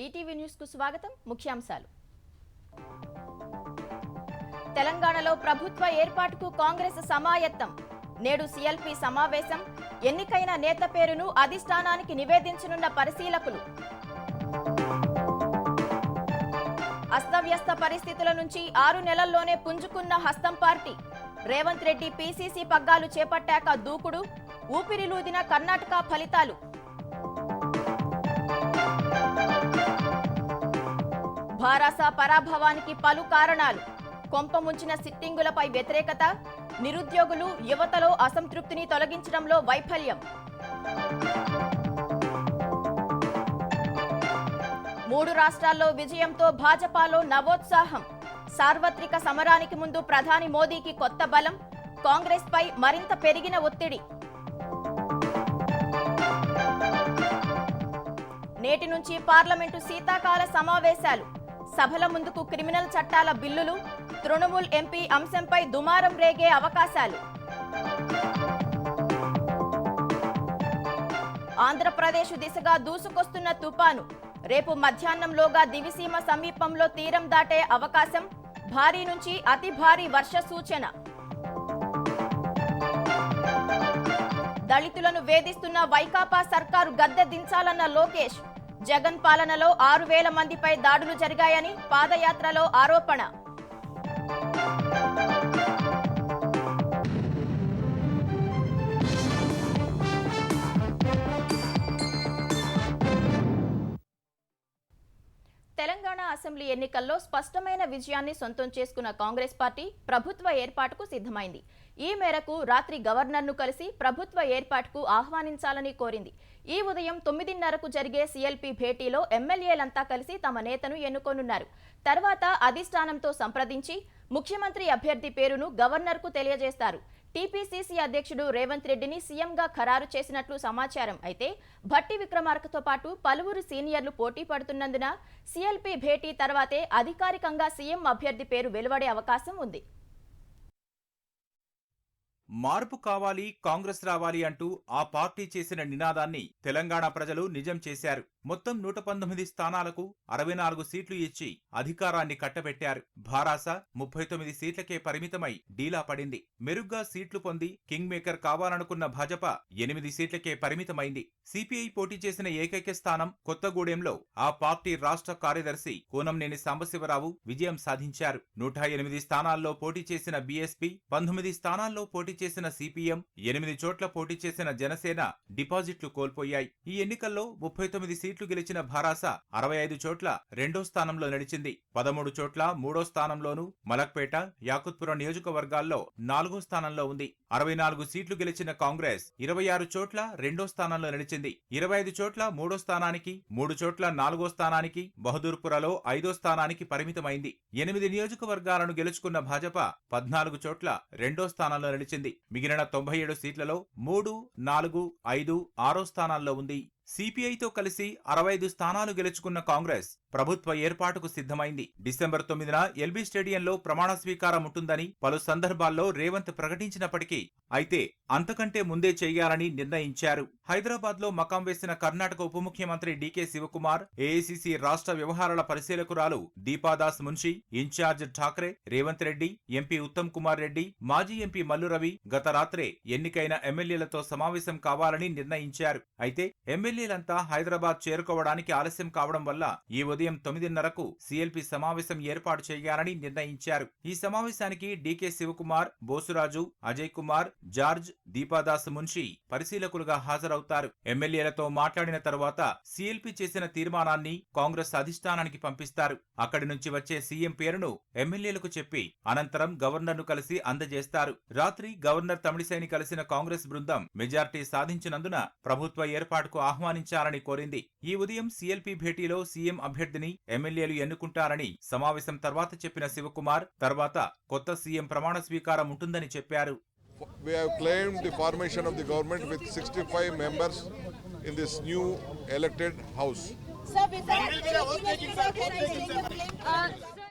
ETV news కు స్వాగతం. ముఖ్యాంశాలు. తెలంగాణలో ప్రభుత్వ ఏర్పాటుకు కాంగ్రెస్ సమాయత్తం. నేడు సీఎల్పీ సమావేశం. ఎన్నికైన నేత పేరును అధిష్టానానికి నివేదించనున్న పరిశీలకులు. అస్తవ్యస్త పరిస్థితుల నుంచి 6 నెలల్లోనే పుంజుకున్న హస్తం పార్టీ. రేవంత్ రెడ్డి పీసీసీ పగ్గాలు చేపట్టాక దూకుడు. ఊపిరిలూదిన కర్ణాటక ఫలితాలు. భారాస పరాభవానికి పలు కారణాలు. కొంపముంచిన సిట్టింగులపై వ్యతిరేకత. నిరుద్యోగులు, యువతలో అసంతృప్తిని తొలగించడంలో వైఫల్యం. 3 రాష్ట్రాల్లో విజయంతో భాజపాలో నవోత్సాహం. సార్వత్రిక సమరానికి ముందు ప్రధాని మోదీకి కొత్త బలం. కాంగ్రెస్ పై మరింత పెరిగిన ఒత్తిడి. నేటి నుంచి పార్లమెంటు శీతాకాల సమావేశాలు. సభల ముందుకు క్రిమినల్ చట్టాల బిల్లులు. తృణమూల్ ఎంపీ అంశంపై దుమారం రేగే అవకాశాలు. ఆంధ్రప్రదేశ్ దిశగా దూసుకొస్తున్న తుపాను. రేపు మధ్యాహ్నంలోగా దివిసీమ సమీపంలో తీరం దాటే అవకాశం. భారీ నుంచి అతి భారీ వర్ష సూచన. దళితులను వేధిస్తున్న వైకాపా సర్కారు గద్దె దించాలన్న లోకేష్. జగన్ పాలనలో 6,000 మందిపై దాడులు జరిగాయని పాదయాత్రలో ఆరోపణ. తెలంగాణ అసెంబ్లీ ఎన్నికల్లో స్పష్టమైన విజయాన్ని సొంతం చేసుకున్న కాంగ్రెస్ పార్టీ ప్రభుత్వ ఏర్పాటుకు సిద్ధమైంది. ఈ మేరకు రాత్రి గవర్నర్ను కలిసి ప్రభుత్వ ఏర్పాటుకు ఆహ్వానించాలని కోరింది. ఈ ఉదయం 9:30కు జరిగే సీఎల్పీ భేటీలో ఎమ్మెల్యేలంతా కలిసి తమ నేతను ఎన్నుకోనున్నారు. తర్వాత అధిష్టానంతో సంప్రదించి ముఖ్యమంత్రి అభ్యర్థి పేరును గవర్నర్కు తెలియజేస్తారు. టీపీసీసీ అధ్యక్షుడు రేవంత్ రెడ్డిని సీఎంగా ఖరారు చేసినట్లు సమాచారం. అయితే భట్టి విక్రమార్కతో పాటు పలువురు సీనియర్లు పోటీ పడుతున్నందున సీఎల్పీ భేటీ తర్వాతే అధికారికంగా సీఎం అభ్యర్థి పేరు వెలువడే అవకాశం ఉంది. మార్పు కావాలి, కాంగ్రెస్ రావాలి అంటూ ఆ పార్టీ చేసిన నినాదాన్ని తెలంగాణ ప్రజలు నిజం చేశారు. మొత్తం 119 స్థానాలకు 64 సీట్లు ఇచ్చి అధికారాన్ని కట్టబెట్టారు. భారాస 39 సీట్లకే పరిమితమై డీలా పడింది. మెరుగ్గా సీట్లు పొంది కింగ్ మేకర్ కావాలనుకున్న భాజపా 8 సీట్లకే పరిమితమైంది. సిపిఐ పోటీ చేసిన ఏకైక స్థానం కొత్తగూడెంలో ఆ పార్టీ రాష్ట్ర కార్యదర్శి కూనంనేని సాంబశివరావు విజయం సాధించారు. 108 స్థానాల్లో పోటీ చేసిన బీఎస్పీ, 19 స్థానాల్లో పోటీ చేసిన సిపిఎం, 8 చోట్ల పోటీ చేసిన జనసేన డిపాజిట్లు కోల్పోయాయి. ఈ ఎన్నికల్లో 39 సీట్లు గెలిచిన భారాస 65 చోట్ల 2వ స్థానంలో నడిచింది. 13 చోట్ల 3వ స్థానంలోనూ, మలక్పేట, యాకుత్పురం నియోజకవర్గాల్లో 4వ స్థానంలో ఉంది. 64 సీట్లు గెలిచిన కాంగ్రెస్ 26 చోట్ల 2వ స్థానంలో నడిచింది. 25 చోట్ల 3వ స్థానానికి, 3 చోట్ల 4వ స్థానానికి, బహదూర్పురలో 5వ స్థానానికి పరిమితమైంది. 8 నియోజకవర్గాలను గెలుచుకున్న భాజపా 14 చోట్ల 2వ స్థానంలో నడిచింది. మిగిలిన 97 సీట్లలో 3, 4, 5, 6 స్థానాల్లో ఉంది. సిపిఐతో కలిసి 65 స్థానాలు గెలుచుకున్న కాంగ్రెస్ ప్రభుత్వ ఏర్పాటుకు సిద్ధమైంది. డిసెంబర్ 9న ఎల్బీ స్టేడియంలో ప్రమాణ స్వీకారం ఉంటుందని పలు సందర్భాల్లో రేవంత్ ప్రకటించినప్పటికీ అయితే అంతకంటే ముందే చేయాలని నిర్ణయించారు. హైదరాబాద్ లో మకాం వేసిన కర్ణాటక ఉప ముఖ్యమంత్రి డీకే శివకుమార్, ఏఐసీసీ రాష్ట్ర వ్యవహారాల పరిశీలకురాలు దీపాదాస్ మున్షి, ఇన్ఛార్జ్ ఠాక్రే, రేవంత్ రెడ్డి, ఎంపీ ఉత్తమ్ కుమార్ రెడ్డి, మాజీ ఎంపీ మల్లు రవి గత రాత్రే ఎన్నికైన ఎమ్మెల్యేలతో సమావేశం కావాలని నిర్ణయించారు. అయితే ఎమ్మెల్యేలంతా హైదరాబాద్ చేరుకోవడానికి ఆలస్యం కావడం వల్ల ఈ ఉదయం 9:30కు సీఎల్పీ సమావేశం ఏర్పాటు చేయాలని నిర్ణయించారు. ఈ సమావేశానికి డీకే శివకుమార్, బోసురాజు, అజయ్ కుమార్, జార్జ్, దీపాదాస్ మున్షి పరిశీలకులుగా హాజరవుతారు. ఎమ్మెల్యేలతో మాట్లాడిన తరువాత సీఎల్పీ చేసిన తీర్మానాన్ని కాంగ్రెస్ అధిష్టానానికి పంపిస్తారు. అక్కడి నుంచి వచ్చే సీఎం పేరును ఎమ్మెల్యేలకు చెప్పి అనంతరం గవర్నర్ను కలిసి అందజేస్తారు. రాత్రి గవర్నర్ తమిళిసైని కలిసిన కాంగ్రెస్ బృందం మెజార్టీ సాధించినందున ప్రభుత్వ ఏర్పాటుకు ఆహ్వానించాలని కోరింది. ఈ ఉదయం సీఎల్పీ భేటీలో సీఎం అభ్యర్థిని ఎమ్మెల్యేలు ఎన్నుకుంటారని సమావేశం తర్వాత చెప్పిన శివకుమార్ తర్వాత కొత్త సీఎం ప్రమాణ స్వీకారం ఉంటుందని చెప్పారు. We have claimed the formation of the government with 65 members in this new elected house.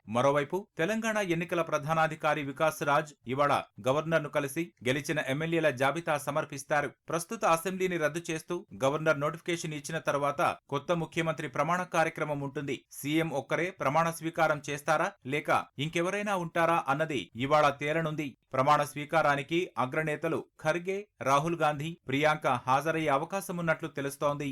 మరోవైపు తెలంగాణ ఎన్నికల ప్రధానాధికారి వికాస్ రాజ్ ఇవాళ గవర్నర్ను కలిసి గెలిచిన ఎమ్మెల్యేల జాబితా సమర్పిస్తారు. ప్రస్తుత అసెంబ్లీని రద్దు చేస్తూ గవర్నర్ నోటిఫికేషన్ ఇచ్చిన తర్వాత కొత్త ముఖ్యమంత్రి ప్రమాణ కార్యక్రమం ఉంటుంది. సీఎం ఒక్కరే ప్రమాణ స్వీకారం చేస్తారా లేక ఇంకెవరైనా ఉంటారా అన్నది ఇవాళ తేలనుంది. ప్రమాణ స్వీకారానికి అగ్రనేతలు ఖర్గే, రాహుల్ గాంధీ, ప్రియాంక హాజరయ్యే అవకాశమున్నట్లు తెలుస్తోంది.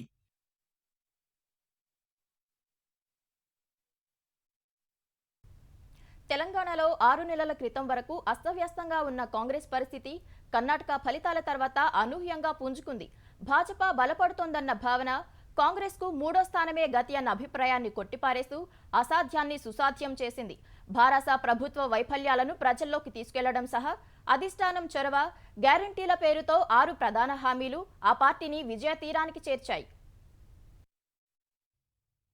తెలంగాణలో 6 నెలల క్రితం వరకు అస్తవ్యస్తంగా ఉన్న కాంగ్రెస్ పరిస్థితి కర్ణాటక ఫలితాల తర్వాత అనూహ్యంగా పుంజుకుంది. భాజపా బలపడుతోందన్న భావన కాంగ్రెస్కు 3వ స్థానమే గతి అన్న అభిప్రాయాన్ని కొట్టిపారేస్తూ అసాధ్యాన్ని సుసాధ్యం చేసింది. భారస ప్రభుత్వ వైఫల్యాలను ప్రజల్లోకి తీసుకెళ్లడం సహా అధిష్టానం చొరవ, గ్యారంటీల పేరుతో 6 ప్రధాన హామీలు ఆ పార్టీని విజయ తీరానికి చేర్చాయి.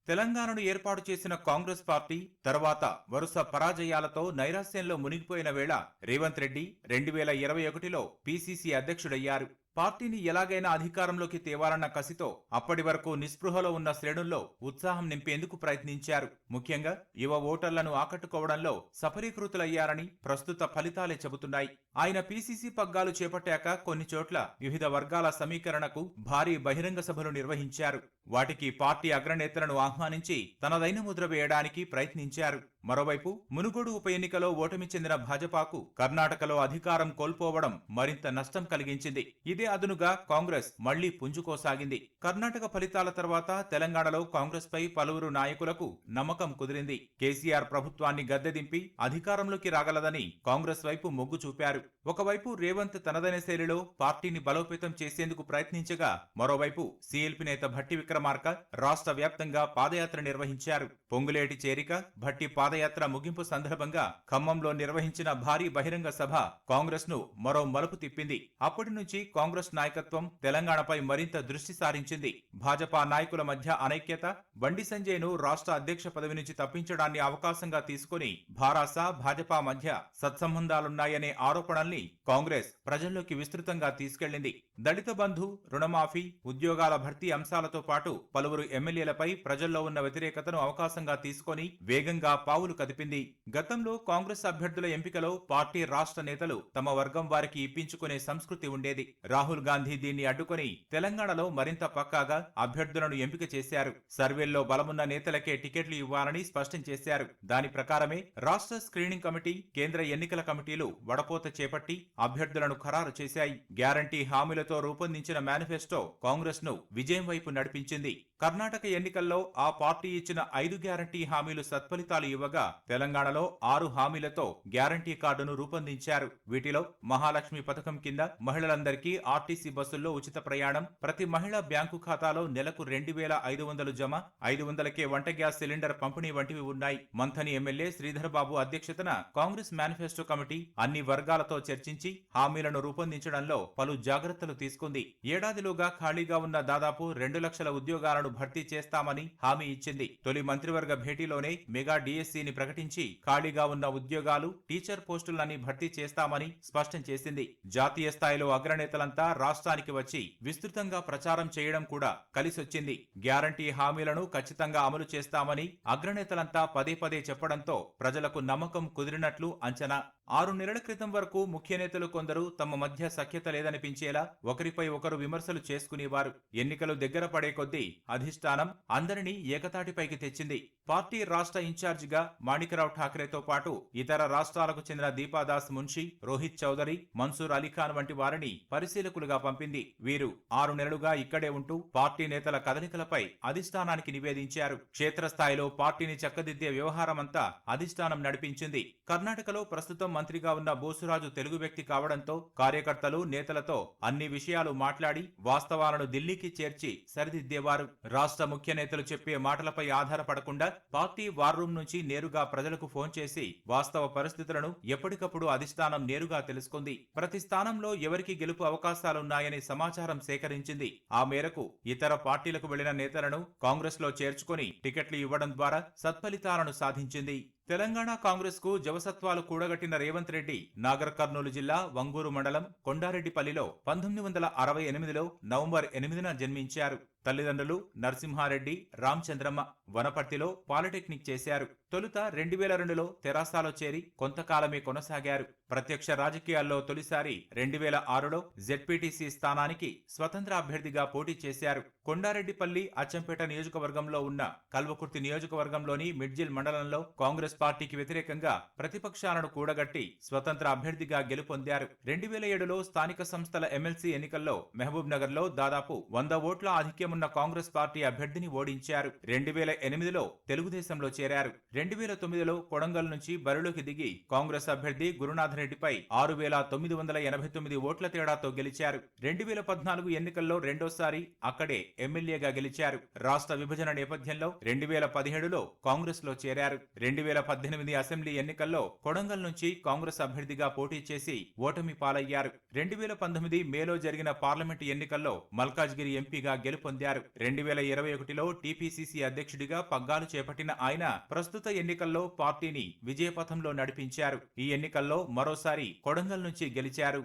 తెలంగాణను ఏర్పాటు చేసిన కాంగ్రెస్ పార్టీ తర్వాత వరుస పరాజయాలతో నైరాశ్యంలో మునిగిపోయిన వేళ రేవంత్ రెడ్డి 2021లో పీసీసీ అధ్యక్షుడయ్యారు. పార్టీని ఎలాగైనా అధికారంలోకి తేవాలన్న కసితో అప్పటి వరకు నిస్పృహలో ఉన్న శ్రేణుల్లో ఉత్సాహం నింపేందుకు ప్రయత్నించారు. ముఖ్యంగా యువ ఓటర్లను ఆకట్టుకోవడంలో సఫలీకృతులయ్యారని ప్రస్తుత ఫలితాలే చెబుతున్నాయి. ఆయన పీసీసీ పగ్గాలు చేపట్టాక కొన్ని చోట్ల వివిధ వర్గాల సమీకరణకు భారీ బహిరంగ సభలు నిర్వహించారు. వాటికి పార్టీ అగ్రనేతలను ఆహ్వానించి తనదైన ముద్ర వేయడానికి ప్రయత్నించారు. మరోవైపు మునుగోడు ఉప ఎన్నికలో ఓటమి చెందిన భాజపాకు కర్ణాటకలో అధికారం కోల్పోవడం మరింత నష్టం కలిగించింది. ఇదే అదునుగా కాంగ్రెస్ మళ్లీ పుంజుకోసాగింది. కర్ణాటక ఫలితాల తర్వాత తెలంగాణలో కాంగ్రెస్ పై పలువురు నాయకులకు నమ్మకం కుదిరింది. కేసీఆర్ ప్రభుత్వాన్ని గద్దెదింపి అధికారంలోకి రాగలదని కాంగ్రెస్ వైపు మొగ్గు చూపారు. ఒకవైపు రేవంత్ తనదైన శైలిలో పార్టీని బలోపేతం చేసేందుకు ప్రయత్నించగా, మరోవైపు సీఎల్పీ నేత భట్టి విక్రమార్క రాష్ట్ర వ్యాప్తంగా పాదయాత్ర నిర్వహించారు. పొంగులేటి చేరిక, భట్టి పాదయాత్ర ముగింపు సందర్భంగా ఖమ్మంలో నిర్వహించిన భారీ బహిరంగ సభ కాంగ్రెస్ ను మరో మలుపు తిప్పింది. అప్పటి నుంచి కాంగ్రెస్ నాయకత్వం తెలంగాణపై మరింత దృష్టి సారించింది. భాజపా నాయకుల మధ్య అనైక్యత, బండి సంజయ్ ను రాష్ట్ర అధ్యక్ష పదవి నుంచి తప్పించడాన్ని అవకాశంగా తీసుకుని భారాస, భాజపా మధ్య సత్సంబంధాలున్నాయనే ఆరోపణల్ని కాంగ్రెస్ ప్రజల్లోకి విస్తృతంగా తీసుకెళ్లింది. దళిత బంధు, రుణమాఫీ, ఉద్యోగాల భర్తీ అంశాలతో పాటు పలువురు ఎమ్మెల్యేలపై ప్రజల్లో ఉన్న వ్యతిరేకతను అవకాశంగా తీసుకొని వేగంగా పావులు కదిపింది. గతంలో కాంగ్రెస్ అభ్యర్థుల ఎంపికలో పార్టీ రాష్ట్ర నేతలు తమ వర్గం వారికి ఇప్పించుకునే సంస్కృతి ఉండేది. రాహుల్ గాంధీ దీన్ని అడ్డుకొని తెలంగాణలో మరింత పక్కాగా అభ్యర్థులను ఎంపిక చేశారు. సర్వేల్లో బలమున్న నేతలకే టికెట్లు ఇవ్వాలని స్పష్టం చేశారు. దాని ప్రకారమే రాష్ట్ర స్క్రీనింగ్ కమిటీ, కేంద్ర ఎన్నికల కమిటీలు వడపోత చేపట్టి అభ్యర్థులను ఖరారు చేశాయి. గ్యారంటీ హామీలతో రూపొందించిన మేనిఫెస్టో కాంగ్రెస్ ను విజయం వైపు నడిపించింది. కర్ణాటక ఎన్నికల్లో ఆ పార్టీ ఇచ్చిన 5 గ్యారంటీ హామీలు సత్ఫలితాలు ఇవ్వగా తెలంగాణలో 6 హామీలతో గ్యారంటీ కార్డును రూపొందించారు. వీటిలో మహాలక్ష్మి పథకం కింద మహిళలందరికీ ఆర్టీసీ బస్సుల్లో ఉచిత ప్రయాణం, ప్రతి మహిళా బ్యాంకు ఖాతాలో నెలకు 2,500 జమ, 500కే వంట గ్యాస్ సిలిండర్ పంపిణీ వంటివి ఉన్నాయి. మంథని ఎమ్మెల్యే శ్రీధర్ బాబు అధ్యక్షతన కాంగ్రెస్ మేనిఫెస్టో కమిటీ అన్ని వర్గాలతో చర్చించి హామీలను రూపొందించడంలో పలు జాగ్రత్తలు తీసుకుంది. ఏడాదిలోగా ఖాళీగా ఉన్న దాదాపు 2 లక్షల ఉద్యోగాలను భర్తీ చేస్తామని హామీ ఇచ్చింది. తొలి మంత్రివర్గ భేటీలోనే మెగా డిఎస్సిని ప్రకటించి ఖాళీగా ఉన్న ఉద్యోగాలు, టీచర్ పోస్టులని భర్తీ చేస్తామని స్పష్టం చేసింది. జాతీయ స్థాయిలో అగ్రనేతలంతా రాష్ట్రానికి వచ్చి విస్తృతంగా ప్రచారం చేయడం కూడా కలిసొచ్చింది. గ్యారంటీ హామీలను ఖచ్చితంగా అమలు చేస్తామని అగ్రనేతలంతా పదే పదే చెప్పడంతో ప్రజలకు నమ్మకం కుదిరినట్లు అంచనా. 6 నెలల క్రితం వరకు ముఖ్య నేతలు కొందరు తమ మధ్య సఖ్యత లేదనిపించేలా ఒకరిపై ఒకరు విమర్శలు చేసుకునేవారు. ఎన్నికలు దగ్గర పడే కొద్దీ అధిష్టానం అందరినీ ఏకతాటిపైకి తెచ్చింది. పార్టీ రాష్ట్ర ఇన్ఛార్జిగా మాణిక్రావు ఠాకరేతో పాటు ఇతర రాష్ట్రాలకు చెందిన దీపాదాస్ మున్షి, రోహిత్ చౌదరి, మన్సూర్ అలీఖాన్ వంటి వారిని పరిశీలకులుగా పంపింది. వీరు 6 నెలలుగా ఇక్కడే ఉంటూ పార్టీ నేతల కదలికలపై అధిష్టానానికి నివేదించారు. క్షేత్రస్థాయిలో పార్టీని చక్కదిద్దే వ్యవహారమంతా అధిష్టానం నడిపించింది. కర్ణాటకలో ప్రస్తుతం మంత్రిగా ఉన్న బోసురాజు తెలుగు వ్యక్తి కావడంతో కార్యకర్తలు, నేతలతో అన్ని విషయాలు మాట్లాడి వాస్తవాలను ఢిల్లీకి చేర్చి సరిదిద్దేవారు. రాష్ట్ర ముఖ్య నేతలు చెప్పే మాటలపై ఆధారపడకుండా పార్టీ వార్ రూమ్ నుంచి నేరుగా ప్రజలకు ఫోన్ చేసి వాస్తవ పరిస్థితులను ఎప్పటికప్పుడు అధిష్టానం నేరుగా తెలుసుకుంది. ప్రతి స్థానంలో ఎవరికి గెలుపు అవకాశాలున్నాయనే సమాచారం సేకరించింది. ఆ మేరకు ఇతర పార్టీలకు వెళ్లిన నేతలను కాంగ్రెస్ లో చేర్చుకుని టికెట్లు ఇవ్వడం ద్వారా సత్ఫలితాలను సాధించింది. తెలంగాణ కాంగ్రెస్ కు జవసత్వాలు కూడగట్టిన రేవంత్ రెడ్డి నాగర్ కర్నూలు జిల్లా వంగూరు మండలం కొండారెడ్డిపల్లిలో 1968లో నవంబర్ 8న జన్మించారు. తల్లిదండ్రులు నరసింహారెడ్డి, రామచంద్రమ్మ వనపర్తిలో పాలిటెక్నిక్ చేశారు. తొలుత 2002లో తెరాసాలో చేరి కొంతకాలమే కొనసాగారు. ప్రత్యక్ష రాజకీయాల్లో తొలిసారి 2006లో జెడ్పీటీసీ స్థానానికి స్వతంత్ర అభ్యర్థిగా పోటీ చేశారు. కొండారెడ్డిపల్లి, అచ్చంపేట నియోజకవర్గంలో ఉన్న కల్వకుర్తి నియోజకవర్గంలోని మిడ్జిల్ మండలంలో కాంగ్రెస్ పార్టీకి వ్యతిరేకంగా ప్రతిపక్షాలను కూడగట్టి స్వతంత్ర అభ్యర్థిగా గెలుపొందారు. 2007లో స్థానిక సంస్థల ఎమ్మెల్సీ ఎన్నికల్లో మహబూబ్ నగర్ లో దాదాపు 100 ఓట్ల ఆధిక్యమున్న కాంగ్రెస్ పార్టీ అభ్యర్థిని ఓడించారు. 2008లో తెలుగుదేశంలో చేరారు. 2009లో కొడంగల్ నుంచి బరిలోకి దిగి కాంగ్రెస్ అభ్యర్థి గురునాథ్ రెడ్డిపై 6,989 ఓట్ల తేడాతో గెలిచారు. 2014 ఎన్నికల్లో రెండోసారి అక్కడే ఎమ్మెల్యేగా గెలిచారు. రాష్ట్ర విభజన నేపథ్యంలో 2017లో కాంగ్రెస్ లో చేరారు. 2018 అసెంబ్లీ ఎన్నికల్లో కొడంగల్ నుంచి కాంగ్రెస్ అభ్యర్థిగా పోటీ చేసి ఓటమి పాలయ్యారు. 2019 మేలో జరిగిన పార్లమెంటు ఎన్నికల్లో మల్కాజ్గిరి ఎంపీగా గెలుపొందారు. 2021లో టీపీసీసీ అధ్యక్షుడిగా పగ్గాలు చేపట్టిన ఆయన ప్రస్తుత ఎన్నికల్లో పార్టీని విజయపథంలో నడిపించారు. ఈ ఎన్నికల్లో మరోసారి కొడంగల్ నుంచి గెలిచారు.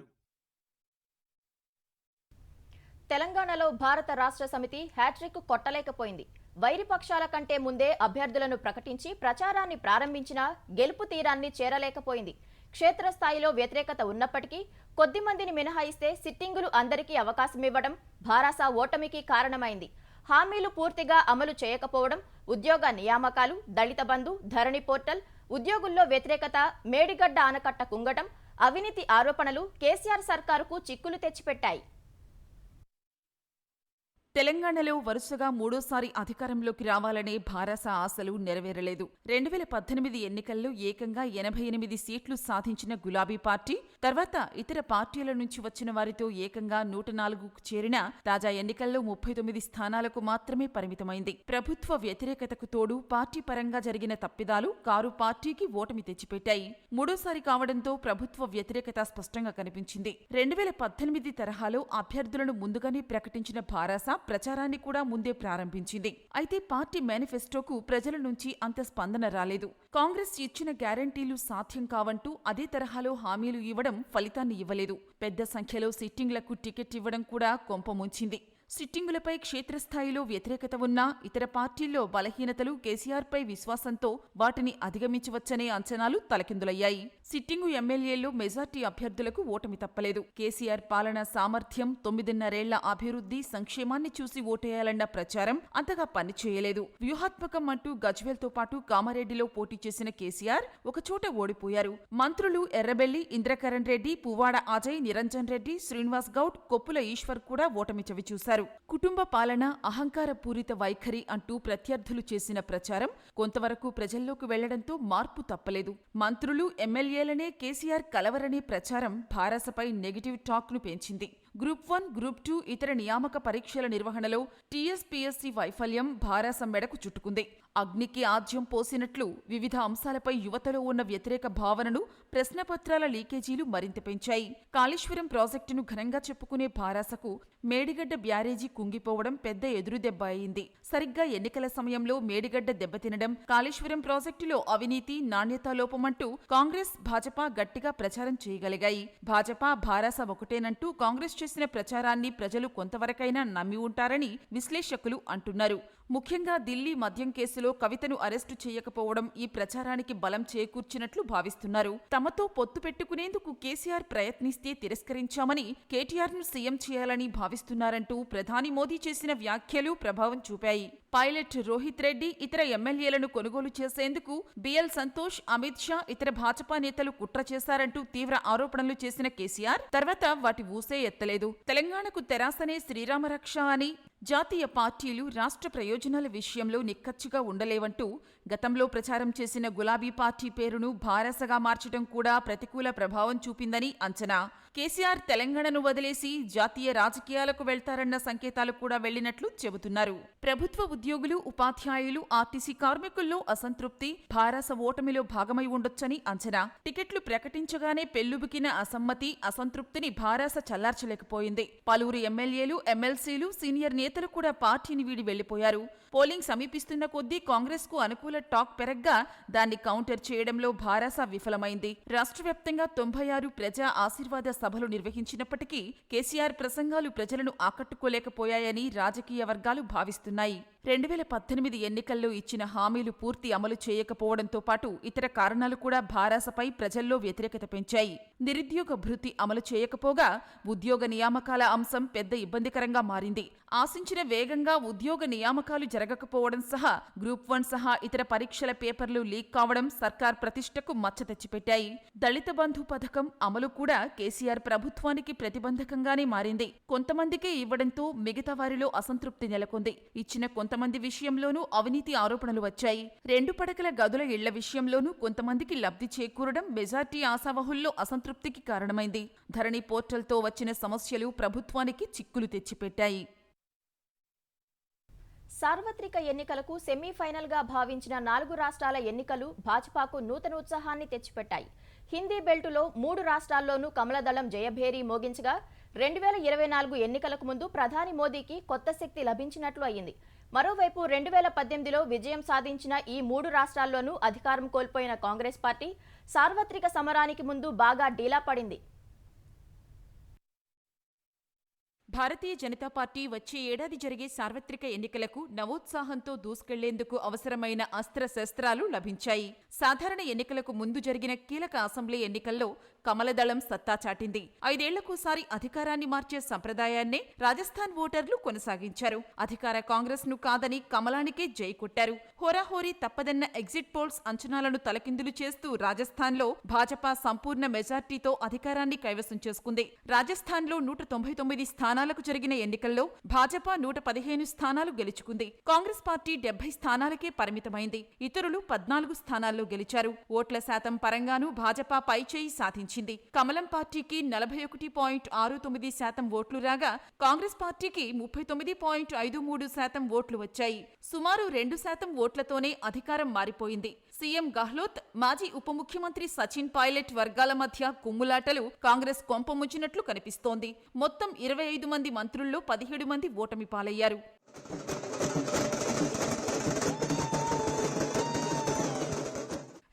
తెలంగాణలో భారత రాష్ట్ర సమితి హ్యాట్రిక్ కొట్టలేకపోయింది. వైరిపక్షాల కంటే ముందే అభ్యర్థులను ప్రకటించి ప్రచారాన్ని ప్రారంభించినా గెలుపు తీరాన్ని చేరలేకపోయింది. క్షేత్రస్థాయిలో వ్యతిరేకత ఉన్నప్పటికీ కొద్దిమందిని మినహాయిస్తే సిట్టింగులు అందరికీ అవకాశమివ్వడం భారాస ఓటమికి కారణమైంది. హామీలు పూర్తిగా అమలు చేయకపోవడం, ఉద్యోగ నియామకాలు, దళిత బంధు, ధరణి పోర్టల్, ఉద్యోగుల్లో వ్యతిరేకత, మేడిగడ్డ ఆనకట్ట కుంగటం, అవినీతి ఆరోపణలు కేసీఆర్ సర్కారుకు చిక్కులు తెచ్చిపెట్టాయి. తెలంగాణలో వరుసగా మూడోసారి అధికారంలోకి రావాలనే భారాస ఆశలు నెరవేరలేదు. 2018 ఎన్నికల్లో ఏకంగా 88 సీట్లు సాధించిన గులాబీ పార్టీ తర్వాత ఇతర పార్టీల నుంచి వచ్చిన వారితో ఏకంగా 104కు చేరిన తాజా ఎన్నికల్లో 39 స్థానాలకు మాత్రమే పరిమితమైంది. ప్రభుత్వ వ్యతిరేకతకు తోడు పార్టీ పరంగా జరిగిన తప్పిదాలు కారు పార్టీకి ఓటమి తెచ్చిపెట్టాయి. మూడోసారి కావడంతో ప్రభుత్వ వ్యతిరేకత స్పష్టంగా కనిపించింది. 2018 తరహాలో అభ్యర్థులను ముందుగానే ప్రకటించిన భారాస ప్రచారాన్ని కూడా ముందే ప్రారంభించింది. అయితే పార్టీ మేనిఫెస్టోకు ప్రజల నుంచి అంత స్పందన రాలేదు. కాంగ్రెస్ ఇచ్చిన గ్యారంటీలు సాధ్యం కావంటూ అదే తరహాలో హామీలు ఇవ్వడం ఫలితాన్ని ఇవ్వలేదు. పెద్ద సంఖ్యలో సిట్టింగ్లకు టికెట్ ఇవ్వడం కూడా కొంపముంచింది. సిట్టింగులపై క్షేత్రస్థాయిలో వ్యతిరేకత ఉన్నా ఇతర పార్టీల్లో బలహీనతలు, కేసీఆర్పై విశ్వాసంతో వాటిని అధిగమించవచ్చనే అంచనాలు తలకిందులయ్యాయి. సిట్టింగు ఎమ్మెల్యేల్లో మెజార్టీ అభ్యర్థులకు ఓటమి తప్పలేదు. కేసీఆర్ పాలన సామర్థ్యం, 9.5 అభివృద్ధి, సంక్షేమాన్ని చూసి ఓటేయాలన్న ప్రచారం అంతగా పనిచేయలేదు. వ్యూహాత్మకం అంటూ గజ్వేల్తో పాటు కామారెడ్డిలో పోటీ చేసిన కేసీఆర్ ఒకచోట ఓడిపోయారు. మంత్రులు ఎర్రబెల్లి, ఇంద్రకరణ్ రెడ్డి, పువ్వాడ అజయ్, నిరంజన్ రెడ్డి, శ్రీనివాస్ గౌడ్, కొప్పుల ఈశ్వర్ కూడా ఓటమి చవిచూశారు. కుటుంబ పాలన, అహంకార పూరిత వైఖరి అంటూ ప్రత్యర్థులు చేసిన ప్రచారం కొంతవరకు ప్రజల్లోకి వెళ్లడంతో మార్పు తప్పలేదు. మంత్రులు, ఎమ్మెల్యేలనే కేసీఆర్ కలవరనే ప్రచారం భారాసపై నెగటివ్ టాక్ ను పెంచింది. గ్రూప్ 1, గ్రూప్ 2 ఇతర నియామక పరీక్షల నిర్వహణలో టీఎస్పీఎస్సీ వైఫల్యం భారాస మెడకు చుట్టుకుంది. అగ్నికి ఆజ్యం పోసినట్లు వివిధ అంశాలపై యువతలో ఉన్న వ్యతిరేక భావనను ప్రశ్నపత్రాల లీకేజీలు మరింత పెంచాయి. కాళేశ్వరం ప్రాజెక్టును ఘనంగా చెప్పుకునే భారాసకు మేడిగడ్డ బ్యారేజీ కుంగిపోవడం పెద్ద ఎదురుదెబ్బ అయింది. సరిగ్గా ఎన్నికల సమయంలో మేడిగడ్డ దెబ్బతినడం, కాళేశ్వరం ప్రాజెక్టులో అవినీతి, నాణ్యతాలోపమంటూ కాంగ్రెస్, భాజపా గట్టిగా ప్రచారం చేయగలిగాయి. భాజపా, భారాస ఒకటేనంటూ కాంగ్రెస్ చేసిన ప్రచారాన్ని ప్రజలు కొంతవరకైనా నమ్మి ఉంటారని విశ్లేషకులు అంటున్నారు. ముఖ్యంగా ఢిల్లీ మద్యం కేసులో కవితను అరెస్టు చేయకపోవడం ఈ ప్రచారానికి బలం చేకూర్చినట్లు భావిస్తున్నారు. తమతో పొత్తు పెట్టుకునేందుకు కేసీఆర్ ప్రయత్నిస్తే తిరస్కరించామని, కేటీఆర్ను సీఎం చేయాలని భావిస్తున్నారంటూ ప్రధాని మోదీ చేసిన వ్యాఖ్యలు ప్రభావం చూపాయి. పైలట్ రోహిత్ రెడ్డి, ఇతర ఎమ్మెల్యేలను కొనుగోలు చేసేందుకు బిఎల్ సంతోష్, అమిత్ షా, ఇతర భాజపా నేతలు కుట్ర చేశారంటూ తీవ్ర ఆరోపణలు చేసిన కేసీఆర్ తర్వాత వాటి ఊసే ఎత్తలేదు. తెలంగాణకు తెరాసనే శ్రీరామరక్ష అని, జాతీయ పార్టీలు రాష్ట్ర ప్రయోజనాల విషయంలో నిక్కచ్చిగా ఉండలేవంటూ గతంలో ప్రచారం చేసిన గులాబీ పార్టీ పేరును భారాసగా మార్చడం కూడా ప్రతికూల ప్రభావం చూపిందని అంచనా. కేసీఆర్ తెలంగాణను వదిలేసి జాతీయ రాజకీయాలకు వెళ్తారన్న సంకేతాలు కూడా వెళ్లినట్లు చెబుతున్నారు. ప్రభుత్వ ఉద్యోగులు, ఉపాధ్యాయులు, ఆర్టీసీ కార్మికుల్లో అసంతృప్తి భారాస ఓటమిలో భాగమై ఉండొచ్చని అంచనా. టికెట్లు ప్రకటించగానే పెల్లుబికిన అసమ్మతి, అసంతృప్తిని భారాస చల్లార్చలేకపోయింది. పలువురు ఎమ్మెల్యేలు, ఎమ్మెల్సీలు, సీనియర్ నేతలు కూడా పార్టీని వీడి వెళ్లిపోయారు. పోలింగ్ సమీపిస్తున్న కొద్దీ కాంగ్రెస్కు అనుకూల సానుకూల టాక్ పెరగ్గా దాన్ని కౌంటర్ చేయడంలో భారాస విఫలమైంది. రాష్ట్ర వ్యాప్తంగా 96 ప్రజా ఆశీర్వాద సభలు నిర్వహించినప్పటికీ కేసీఆర్ ప్రసంగాలు ప్రజలను ఆకట్టుకోలేకపోయాయని రాజకీయ వర్గాలు భావిస్తున్నాయి. 2018 ఎన్నికల్లో ఇచ్చిన హామీలు పూర్తి అమలు చేయకపోవడంతో పాటు ఇతర కారణాలు కూడా భారాసపై ప్రజల్లో వ్యతిరేకత పెంచాయి. నిరుద్యోగ భృతి అమలు చేయకపోగా ఉద్యోగ నియామకాల అంశం పెద్ద ఇబ్బందికరంగా మారింది. ఆశించిన వేగంగా ఉద్యోగ నియామకాలు జరగకపోవడం సహా గ్రూప్ 1 సహా ఇతర పరీక్షల పేపర్లు లీక్ కావడం సర్కార్ ప్రతిష్టకు మచ్చ తెచ్చిపెట్టాయి. దళిత బంధు పథకం అమలు కూడా కేసీఆర్ ప్రభుత్వానికి ప్రతిబంధకంగానే మారింది. కొంతమందికే ఇవ్వడంతో మిగతా వారిలో అసంతృప్తి నెలకొంది. ఇచ్చిన కొంతమంది విషయంలోనూ అవినీతి ఆరోపణలు వచ్చాయి. 2 పడకల గదుల ఇళ్ల విషయంలోనూ కొంతమందికి లబ్ధి చేకూరడం మెజార్టీ ఆశావహుల్లో అసంతృప్తికి కారణమైంది. ధరణి పోర్టల్తో వచ్చిన సమస్యలు ప్రభుత్వానికి చిక్కులు తెచ్చిపెట్టాయి. సార్వత్రిక ఎన్నికలకు సెమీఫైనల్గా భావించిన 4 రాష్ట్రాల ఎన్నికలు భాజపాకు నూతన ఉత్సాహాన్ని తెచ్చిపెట్టాయి. హిందీ బెల్టులో 3 రాష్ట్రాల్లోనూ కమలదళం జయభేరీ మోగించగా 2024 ఎన్నికలకు ముందు ప్రధాని మోదీకి కొత్త శక్తి లభించినట్లు అయింది. మరోవైపు 2018లో విజయం సాధించిన ఈ 3 రాష్ట్రాల్లోనూ అధికారం కోల్పోయిన కాంగ్రెస్ పార్టీ సార్వత్రిక సమరానికి ముందు బాగా డీలా పడింది. భారతీయ జనతా పార్టీ వచ్చే ఏడాది జరిగే సార్వత్రిక ఎన్నికలకు నవోత్సాహంతో దూసుకెళ్లేందుకు అవసరమైన అస్త్రశస్త్రాలు లభించాయి. సాధారణ ఎన్నికలకు ముందు జరిగిన కీలక అసెంబ్లీ ఎన్నికల్లో కమలదళం సత్తా చాటింది. 5 ఏళ్లకోసారి అధికారాన్ని మార్చే సంప్రదాయాన్నే రాజస్థాన్ ఓటర్లు కొనసాగించారు. అధికార కాంగ్రెస్ ను కాదని కమలానికే జై కొట్టారు. హోరాహోరీ తప్పదన్న ఎగ్జిట్ పోల్స్ అంచనాలను తలకిందులు చేస్తూ రాజస్థాన్లో భాజపా సంపూర్ణ మెజార్టీతో అధికారాన్ని కైవసం చేసుకుంది. రాజస్థాన్లో 199 స్థానాలకు జరిగిన ఎన్నికల్లో భాజపా 115 స్థానాలు గెలుచుకుంది. కాంగ్రెస్ పార్టీ 70 స్థానాలకే పరిమితమైంది. ఇతరులు 14 స్థానాల్లో గెలిచారు. ఓట్ల శాతం పరంగానూ భాజపా పైచేయి సాధించింది. కమలం పార్టీకి 41.69% ఓట్లు రాగా కాంగ్రెస్ పార్టీకి 39.53% ఓట్లు వచ్చాయి. సుమారు 2% ఓట్లతోనే అధికారం మారిపోయింది. సీఎం గహ్లోత్, మాజీ ఉప ముఖ్యమంత్రి సచిన్ పైలట్ వర్గాల మధ్య కుమ్ములాటలు కాంగ్రెస్ కొంపముంచినట్లు కనిపిస్తోంది. మొత్తం 25 మంది మంత్రుల్లో 17 మంది ఓటమి పాలయ్యారు.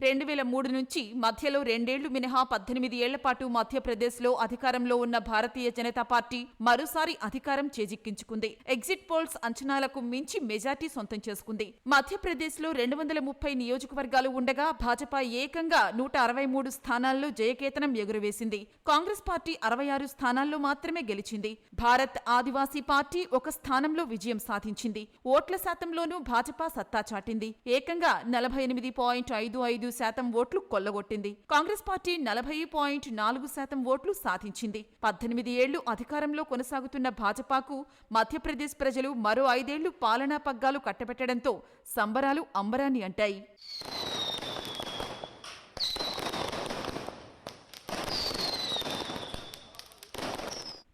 2003 నుంచి మధ్యలో 2 ఏళ్లు మినహా 18 ఏళ్ల పాటు మధ్యప్రదేశ్లో అధికారంలో ఉన్న భారతీయ జనతా పార్టీ మరోసారి అధికారం చేజిక్కించుకుంది. ఎగ్జిట్ పోల్స్ అంచనాలకు మించి మెజార్టీ సొంతం చేసుకుంది. మధ్యప్రదేశ్లో 230 నియోజకవర్గాలు ఉండగా భాజపా ఏకంగా 163 స్థానాల్లో జయకేతనం ఎగురవేసింది. కాంగ్రెస్ పార్టీ 66 స్థానాల్లో మాత్రమే గెలిచింది. భారత్ ఆదివాసీ పార్టీ 1 స్థానంలో విజయం సాధించింది. ఓట్ల శాతంలోనూ భాజపా సత్తా చాటింది. ఏకంగా 48.55% ఓట్లు కొల్లగొట్టింది. కాంగ్రెస్ పార్టీ 40.4% ఓట్లు సాధించింది. 18 ఏళ్లు అధికారంలో కొనసాగుతున్న భాజపాకు మధ్యప్రదేశ్ ప్రజలు మరో 5 ఏళ్లు పాలనా పగ్గాలు కట్టబెట్టడంతో సంబరాలు అంబరాన్ని అంటాయి.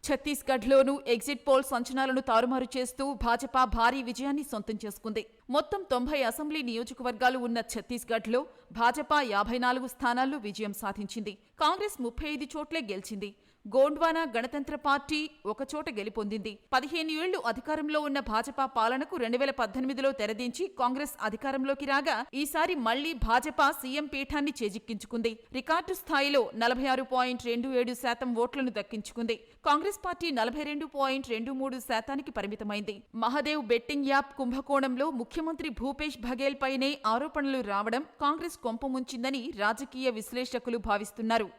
ఛత్తీస్గఢ్లోనూ ఎగ్జిట్ పోల్స్ అంచనాలను తారుమారు చేస్తూ భాజపా భారీ విజయాన్ని సొంతం చేసుకుంది. మొత్తం 90 అసెంబ్లీ నియోజకవర్గాలు ఉన్న ఛత్తీస్గఢ్లో భాజపా 54 స్థానాల్లో విజయం సాధించింది. కాంగ్రెస్ 35 చోట్లే గెలిచింది. గోండ్వానా గణతంత్ర పార్టీ 1 చోట గెలుపొందింది. 15 ఏళ్లు అధికారంలో ఉన్న భాజపా పాలనకు 2018లో తెరదించి కాంగ్రెస్ అధికారంలోకి రాగా ఈసారి మళ్లీ భాజపా సీఎం పీఠాన్ని చేజిక్కించుకుంది. రికార్డు స్థాయిలో 46.27% ఓట్లను దక్కించుకుంది. కాంగ్రెస్ పార్టీ 42.23%కి పరిమితమైంది. మహదేవ్ బెట్టింగ్ యాప్ కుంభకోణంలో ముఖ్యమంత్రి భూపేష్ బఘేల్ పైనే ఆరోపణలు రావడం కాంగ్రెస్ కొంపముంచిందని రాజకీయ విశ్లేషకులు భావిస్తున్నారు.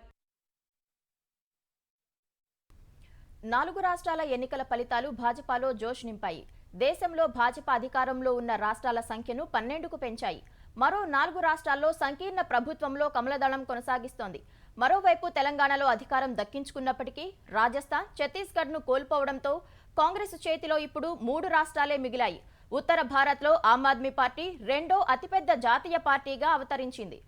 4 రాష్ట్రాల ఎన్నికల ఫలితాలు భాజపాలో జోష్ నింపాయి. దేశంలో భాజపా అధికారంలో ఉన్న రాష్ట్రాల సంఖ్యను 12కు పెంచాయి. మరో 4 రాష్ట్రాల్లో సంకీర్ణ ప్రభుత్వంలో కమలదళం కొనసాగిస్తోంది. మరోవైపు తెలంగాణలో అధికారం దక్కించుకున్నప్పటికీ రాజస్థాన్, ఛత్తీస్గఢ్ను కోల్పోవడంతో కాంగ్రెస్ చేతిలో ఇప్పుడు 3 రాష్ట్రాలే మిగిలాయి. ఉత్తర భారత్లో ఆమ్ ఆద్మీ పార్టీ రెండో అతిపెద్ద జాతీయ పార్టీగా అవతరించింది.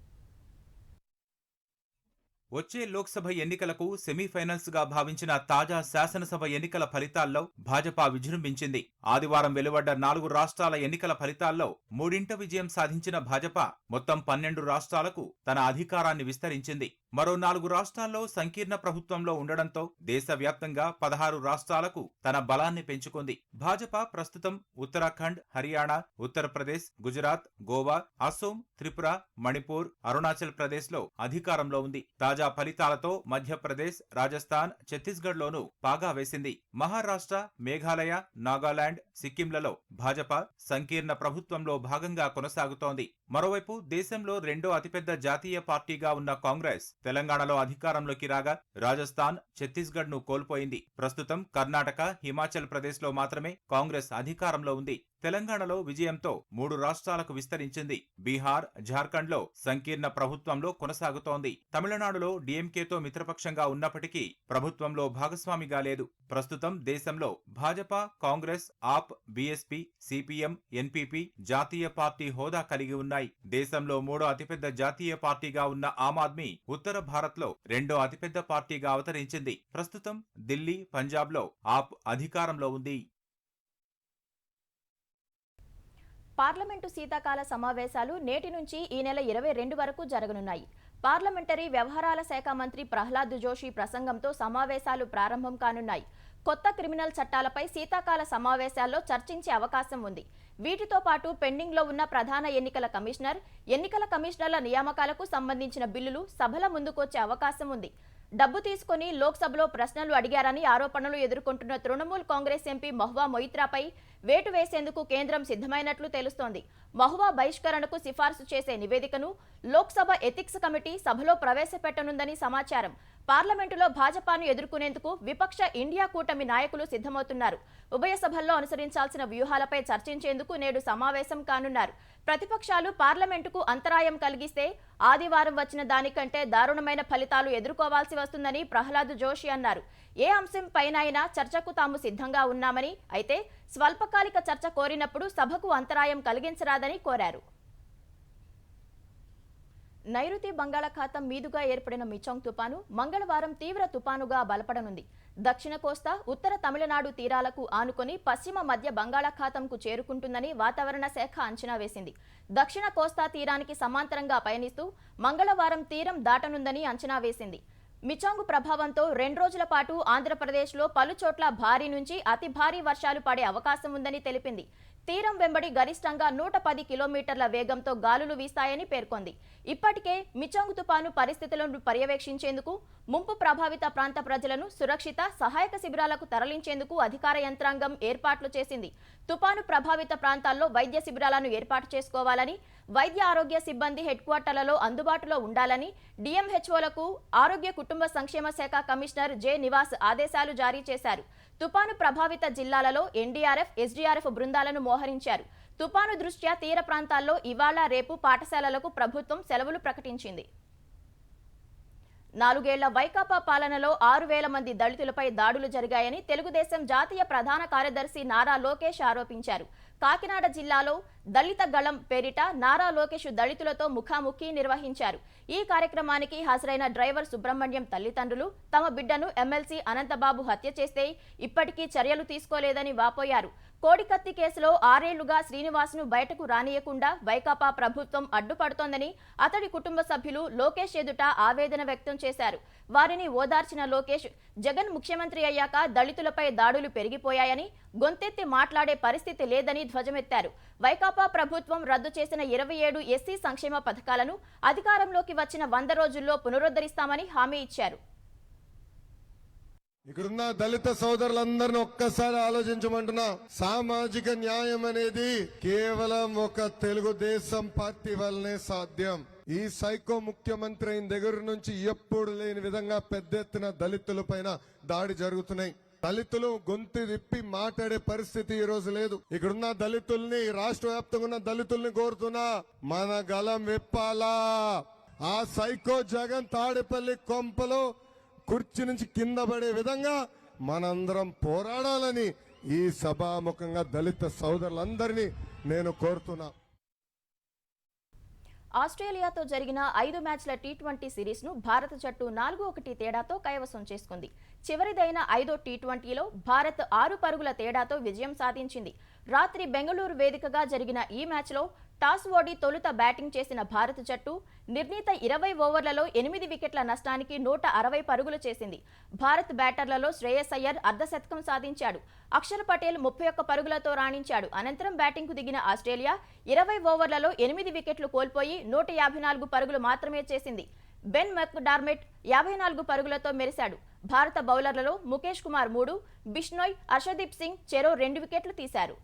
వచ్చే లోక్సభ ఎన్నికలకు సెమీఫైనల్స్ గా భావించిన తాజా శాసనసభ ఎన్నికల ఫలితాల్లో భాజపా విజృంభించింది. ఆదివారం వెలువడ్డ 4 రాష్ట్రాల ఎన్నికల ఫలితాల్లో 3 విజయం సాధించిన భాజపా మొత్తం 12 రాష్ట్రాలకు తన అధికారాన్ని విస్తరించింది. మరో 4 రాష్ట్రాల్లో సంకీర్ణ ప్రభుత్వంలో ఉండడంతో దేశవ్యాప్తంగా 16 రాష్ట్రాలకు తన బలాన్ని పెంచుకుంది. భాజపా ప్రస్తుతం ఉత్తరాఖండ్, హర్యానా, ఉత్తరప్రదేశ్, గుజరాత్, గోవా, అసోం, త్రిపుర, మణిపూర్, అరుణాచల్ ప్రదేశ్ లో అధికారంలో ఉంది. తాజా ఫలితాలతో మధ్యప్రదేశ్, రాజస్థాన్, ఛత్తీస్గఢ్ లోనూ పాగా వేసింది. మహారాష్ట్ర, మేఘాలయ, నాగాలాండ్, సిక్కింలలో భాజపా సంకీర్ణ ప్రభుత్వంలో భాగంగా కొనసాగుతోంది. మరోవైపు దేశంలో రెండో అతిపెద్ద జాతీయ పార్టీగా ఉన్న కాంగ్రెస్ తెలంగాణలో అధికారంలోకి రాగా రాజస్థాన్, ఛత్తీస్గఢ్ ను కోల్పోయింది. ప్రస్తుతం కర్ణాటక, హిమాచల్ ప్రదేశ్ లో మాత్రమే కాంగ్రెస్ అధికారంలో ఉంది. తెలంగాణలో విజయంతో 3 రాష్ట్రాలకు విస్తరించింది. బీహార్, జార్ఖండ్ లో సంకీర్ణ ప్రభుత్వంలో కొనసాగుతోంది. తమిళనాడులో డీఎంకేతో మిత్రపక్షంగా ఉన్నప్పటికీ ప్రభుత్వంలో భాగస్వామిగా లేదు. ప్రస్తుతం దేశంలో భాజపా, కాంగ్రెస్, ఆప్, బీఎస్పీ, సిపిఎం, ఎన్పీపీ జాతీయ పార్టీ హోదా కలిగి ఉన్నాయి. దేశంలో 3వ అతిపెద్ద జాతీయ పార్టీగా ఉన్న ఆమ్ ఆద్మీ ఉత్తర భారత్ లో 2వ అతిపెద్ద పార్టీగా అవతరించింది. ప్రస్తుతం ఢిల్లీ, పంజాబ్ లో ఆప్ అధికారంలో ఉంది. పార్లమెంటు శీతాకాల సమావేశాలు నేటి నుంచి ఈ నెల 22 వరకు జరగనున్నాయి. పార్లమెంటరీ వ్యవహారాల శాఖ మంత్రి ప్రహ్లాద్ జోషి ప్రసంగంతో సమావేశాలు ప్రారంభం కానున్నాయి. కొత్త క్రిమినల్ చట్టాలపై శీతాకాల సమావేశాల్లో చర్చించే అవకాశం ఉంది. వీటితో పాటు పెండింగ్లో ఉన్న ప్రధాన ఎన్నికల కమిషనర్ల నియామకాలకు సంబంధించిన బిల్లులు సభల ముందుకొచ్చే అవకాశం ఉంది. డబ్బు తీసుకుని లోక్సభలో ప్రశ్నలు అడిగారని ఆరోపణలు ఎదుర్కొంటున్న తృణమూల్ కాంగ్రెస్ ఎంపీ మహువా మొయిత్రాపై వేటు వేసేందుకు కేంద్రం సిద్ధమైనట్లు తెలుస్తోంది. మహువా బహిష్కరణకు సిఫార్సు చేసే నివేదికను లోక్సభ ఎథిక్స్ కమిటీ సభలో ప్రవేశపెట్టనుందని సమాచారం. పార్లమెంటులో భాజపాను ఎదుర్కొనేందుకు విపక్ష ఇండియా కూటమి నాయకులు సిద్ధమవుతున్నారు. ఉభయ సభల్లో అనుసరించాల్సిన వ్యూహాలపై చర్చించేందుకు నేడు సమావేశం కానున్నారు. ప్రతిపక్షాలు పార్లమెంటుకు అంతరాయం కలిగిస్తే ఆదివారం వచ్చిన దానికంటే దారుణమైన ఫలితాలు ఎదుర్కోవాల్సి వస్తుందని ప్రహ్లాద్ జోషి అన్నారు. ఏ అంశంపైనైనా చర్చకు తాము సిద్ధంగా ఉన్నామని, అయితే స్వల్పకాలిక చర్చ కోరినప్పుడు సభకు అంతరాయం కలిగించరాదని కోరారు. నైరుతి బంగాళాఖాతం మీదుగా ఏర్పడిన మిచాంగ్ తుపాను మంగళవారం తీవ్ర తుపానుగా బలపడనుంది. దక్షిణ కోస్తా, ఉత్తర తమిళనాడు తీరాలకు ఆనుకొని పశ్చిమ మధ్య బంగాళాఖాతంకు చేరుకుంటుందని వాతావరణ శాఖ అంచనా వేసింది. దక్షిణ కోస్తా తీరానికి సమాంతరంగా పయనిస్తూ మంగళవారం తీరం దాటనుందని అంచనా వేసింది. మిచాంగ్ ప్రభావంతో 2 రోజుల పాటు ఆంధ్రప్రదేశ్లో పలుచోట్ల భారీ నుంచి అతి భారీ వర్షాలు పడే అవకాశం ఉందని తెలిపింది. తీరం వెంబడి గరిష్టంగా 110 కిలోమీటర్ల వేగంతో గాలులు వీస్తాయని పేర్కొంది. ఇప్పటికే మిచాంగ్ తుపాను పరిస్థితులను పర్యవేక్షించేందుకు ముంపు ప్రభావిత ప్రాంత ప్రజలను సురక్షిత సహాయక శిబిరాలకు తరలించేందుకు అధికార యంత్రాంగం ఏర్పాట్లు చేసింది. తుపాను ప్రభావిత ప్రాంతాల్లో వైద్య శిబిరాలను ఏర్పాటు చేసుకోవాలని, వైద్య ఆరోగ్య సిబ్బంది హెడ్ క్వార్టర్లలో అందుబాటులో ఉండాలని డిఎంహెచ్ఓలకు ఆరోగ్య కుటుంబ సంక్షేమ శాఖ కమిషనర్ జె నివాస్ ఆదేశాలు జారీ చేశారు. తుపాను ప్రభావిత జిల్లాలలో ఎన్డీఆర్ఎఫ్, ఎస్డీఆర్ఎఫ్ బృందాలను మోహరించారు. తుపాను దృష్ట్యా తీర ప్రాంతాల్లో ఇవాళ, రేపు పాఠశాలలకు ప్రభుత్వం సెలవులు ప్రకటించింది. 4 ఏళ్ల వైకాపా పాలనలో 6,000 మంది దళితులపై దాడులు జరిగాయని తెలుగుదేశం జాతీయ ప్రధాన కార్యదర్శి నారా లోకేష్ ఆరోపించారు. కాకినాడ జిల్లాలో దళిత గళం పేరిట నారా లోకేష్ దళితులతో ముఖాముఖి నిర్వహించారు. ఈ కార్యక్రమానికి హాజరైన డ్రైవర్ సుబ్రహ్మణ్యం తల్లిదండ్రులు తమ బిడ్డను ఎమ్మెల్సీ అనంతబాబు హత్య చేస్తే ఇప్పటికీ చర్యలు తీసుకోలేదని వాపోయారు. కోడికత్తి కేసులో 6 ఏళ్లుగా శ్రీనివాస్ను బయటకు రానియకుండా వైకాపా ప్రభుత్వం అడ్డుపడుతోందని అతడి కుటుంబ సభ్యులు లోకేష్ ఎదుట ఆవేదన వ్యక్తం చేశారు. వారిని ఓదార్చిన లోకేష్, జగన్ ముఖ్యమంత్రి అయ్యాక దళితులపై దాడులు పెరిగిపోయాయని, గొంతెత్తి మాట్లాడే పరిస్థితి లేదని ధ్వజమెత్తారు. వైకాపా ప్రభుత్వం రద్దు చేసిన 27 ఎస్సీ సంక్షేమ పథకాలను అధికారంలోకి వచ్చిన 100 రోజుల్లో పునరుద్ధరిస్తామని హామీ ఇచ్చారు. ఇక్కడున్న దళిత సోదరులందరినీ ఒక్కసారి ఆలోచించమంటున్నా. సామాజిక న్యాయం అనేది కేవలం ఒక తెలుగుదేశం పార్టీ వల్లనే సాధ్యం. ఈ సైకో ముఖ్యమంత్రి అయిన దగ్గర నుంచి ఎప్పుడు లేని విధంగా పెద్ద ఎత్తున దళితుల పైన దాడి జరుగుతున్నాయి. దళితులు గొంతు విప్పి మాట్లాడే పరిస్థితి ఈ రోజు లేదు. ఇక్కడున్న దళితుల్ని, రాష్ట్ర వ్యాప్తంగా ఉన్న దళితుల్ని కోరుతున్నా, మన గలం విప్పాలా. ఆ సైకో జగన్ తాడేపల్లి కొంపలో కుర్చీ నుంచి కింద పడే విధంగా మనందరం పోరాడాలని ఈ సభాముఖంగా దళిత సోదరులందరినీ నేను కోరుతున్నా. ఆస్ట్రేలియాతో జరిగిన 5 మ్యాచ్ల టీ20 సిరీస్ను భారత జట్టు 4-1 తేడాతో కైవసం చేసుకుంది. చివరిదైన 5వ టీ20లో భారత్ 6 పరుగుల తేడాతో విజయం సాధించింది. రాత్రి బెంగళూరు వేదికగా జరిగిన ఈ మ్యాచ్లో టాస్ ఓడి తొలుత బ్యాటింగ్ చేసిన భారత జట్టు నిర్ణీత 20 ఓవర్లలో 8 వికెట్ల నష్టానికి 160 పరుగులు చేసింది. భారత్ బ్యాటర్లలో శ్రేయస్ అయ్యర్ అర్ధశతకం సాధించాడు. అక్షర్ పటేల్ 31 పరుగులతో రాణించాడు. అనంతరం బ్యాటింగ్కు దిగిన ఆస్ట్రేలియా 20 ఓవర్లలో 8 వికెట్లు కోల్పోయి 154 పరుగులు మాత్రమే చేసింది. బెన్ మెక్డార్మిట్ 54 పరుగులతో మెరిశాడు. భారత బౌలర్లలో ముఖేష్ కుమార్ 3, బిష్నోయ్, హర్షదీప్ సింగ్ చెరో 2 వికెట్లు తీశారు.